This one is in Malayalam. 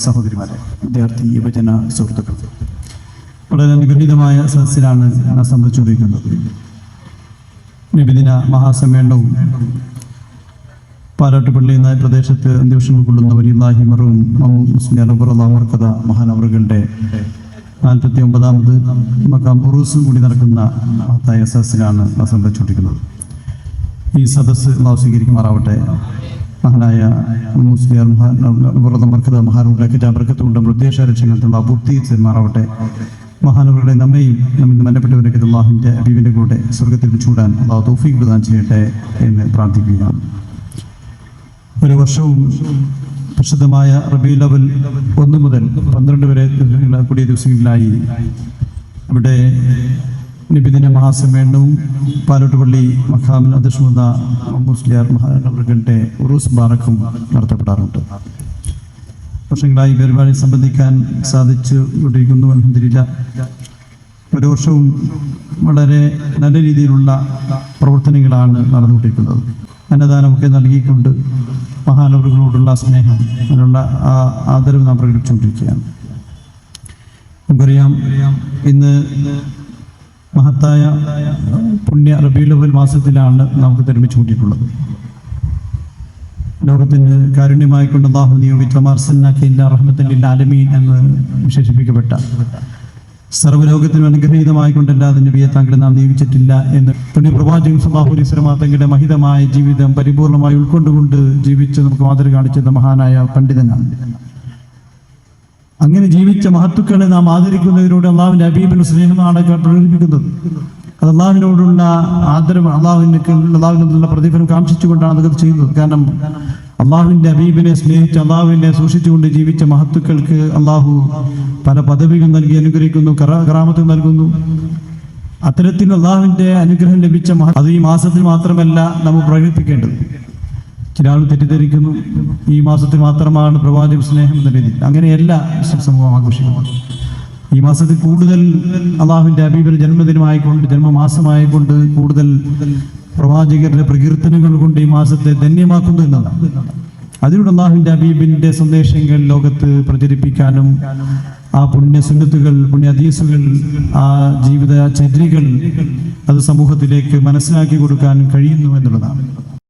സഹോദരിമാരെ, വിദ്യാർത്ഥി യുവജന സുഹൃത്തുക്കൾ, വളരെ അനുഗ്രഹീതമായ സദസ്സിലാണ് സംബന്ധിച്ചുകൊണ്ടിരിക്കുന്നത്. നിബിദിന മഹാസമ്മേളനവും പാലാട്ടുപള്ളി എന്ന പ്രദേശത്ത് അന്വേഷണം കൊള്ളുന്ന വലിയ മറുവും മുസ്ലിം അവർക്കഥ മഹാനവറുകളുടെ 49ാമത് മക്കാം ഉറൂസും കൂടി നടക്കുന്ന മഹത്തായ സദസ്സിലാണ് സംബന്ധിച്ചുകൊണ്ടിരിക്കുന്നത്. ഈ സദസ്സ് സ്വീകരിക്കുമാറാവട്ടെ. മഹാനായ മുസ്ലിം മഹാനവറുടെ കിതാബർക്കത്തുകൊണ്ടും ഉദ്ദേശലക്ഷ്യങ്ങൾക്കുള്ള പൂർത്തി മാറാവട്ടെ. മഹാനവറുടെ നമ്മയും നമ്മിൽ മന്നപ്പെട്ടവരൊക്കെ അള്ളാഹുവിൻ്റെ ഹബീബിൻ്റെ കൂടെ സ്വർഗത്തിൽ ചൂടാൻ അള്ളാഹു തൗഫീഖ് പ്രദാനം ചെയ്യട്ടെ എന്ന് പ്രാർത്ഥിക്കുകയാണ്. ഒരു വർഷവും പ്രസിദ്ധമായ റബീഉൽ അവ്വൽ 1 മുതൽ 12 വരെ കൂടിയ ദിവസങ്ങളിലായി ഇവിടെ നിബിദിന മഹാസമ്മേളനവും പാലോട്ടുപള്ളി മഖാമിൽ അധ്യക്ഷത മുസ്ലിയാർ മഹാനവറുകളുടെ ഉറൂസ് ബാറക്കും നടത്തപ്പെടാറുണ്ട്. വർഷങ്ങളായി പരിപാടി സംബന്ധിക്കാൻ സാധിച്ചു കൊണ്ടിരിക്കുന്നു. അൽഹംദുലില്ലാഹ്, ഒരു വർഷവും വളരെ നല്ല രീതിയിലുള്ള പ്രവർത്തനങ്ങളാണ് നടന്നുകൊണ്ടിരിക്കുന്നത്. അന്നദാനമൊക്കെ നൽകിക്കൊണ്ട് മഹാനവറുകളോടുള്ള സ്നേഹം, അതിനുള്ള ആദരവ് നാം പ്രകടിപ്പിച്ചുകൊണ്ടിരിക്കുകയാണ്. നമുക്കറിയാം, ഇന്ന് മഹത്തായ പുണ്യ റബീഉൽ അവ്വൽ മാസത്തിലാണ് നമുക്ക് നിർമ്മിച്ചു കൂട്ടിയിട്ടുള്ളത്. ലോകത്തിന് കാരുണ്യമായിക്കൊണ്ട് അല്ലാഹു നിയോഗിച്ച റഹ്മത്തൻ ലിൽ ആലമീൻ എന്ന് വിശേഷിപ്പിക്കപ്പെട്ട സർവ്വലോകത്തിനും അനുഗ്രഹീതമായിക്കൊണ്ടല്ലാതെ നബിയെ താങ്കളെ നാം നിയോഗിച്ചിട്ടില്ല എന്ന് പുണ്യപ്രവാചകൻ സല്ലല്ലാഹു അലൈഹി വസല്ലം തങ്ങളുടെ മഹിതമായ ജീവിതം പരിപൂർണമായി ഉൾക്കൊണ്ടുകൊണ്ട് ജീവിച്ച് നമുക്ക് മാതൃക കാണിച്ചത് മഹാനായ പണ്ഡിതനാണ്. അങ്ങനെ ജീവിച്ച മഹത്തുക്കളെ നാം ആദരിക്കുന്നതിലൂടെ അള്ളാഹുവിന്റെ ഹബീബിന്റെ സ്നേഹമാണ് പ്രകടിപ്പിക്കുന്നത്. അത് അള്ളാഹുവിനോടുള്ള ആദരവ്, അള്ളാഹുവിനുള്ള പ്രതിഫലം കാംക്ഷിച്ചുകൊണ്ടാണ് അതൊക്കെ ചെയ്യുന്നത്. കാരണം അള്ളാഹുവിന്റെ ഹബീബിനെ സ്നേഹിച്ച് അള്ളാഹുവിനെ സൂക്ഷിച്ചുകൊണ്ട് ജീവിച്ച മഹത്തുക്കൾക്ക് അള്ളാഹു പല പദവികൾ നൽകി അനുഗ്രഹിക്കുന്നു, കറാമത്ത് നൽകുന്നു. അത്തരത്തിൽ അള്ളാഹുവിന്റെ അനുഗ്രഹം ലഭിച്ച അത് ഈ മാസത്തിൽ മാത്രമല്ല നമ്മൾ പ്രകടിപ്പിക്കേണ്ടത്. ചില ആൾ തെറ്റിദ്ധരിക്കുന്നു, ഈ മാസത്തിൽ മാത്രമാണ് പ്രവാചക സ്നേഹം എന്ന രീതി. അങ്ങനെയല്ല സമൂഹം ആഘോഷിക്കുന്നത്. ഈ മാസത്തിൽ കൂടുതൽ അള്ളാഹുവിന്റെ ഹബീബിന്റെ ജന്മദിനമായിക്കൊണ്ട്, ജന്മമാസമായിക്കൊണ്ട് കൂടുതൽ പ്രവാചകരുടെ പ്രകീർത്തനങ്ങൾ കൊണ്ട് ഈ മാസത്തെ ധന്യമാക്കുന്നു എന്നതാണ്. അതിലൂടെ അള്ളാഹുവിന്റെ ഹബീബിന്റെ സന്ദേശങ്ങൾ ലോകത്ത് പ്രചരിപ്പിക്കാനും ആ പുണ്യസുന്നത്തുകൾ, പുണ്യ ഹദീസുകൾ, ആ ജീവിത ചര്യകൾ അത് സമൂഹത്തിലേക്ക് മനസ്സിലാക്കി കൊടുക്കാനും കഴിയുന്നു എന്നുള്ളതാണ്.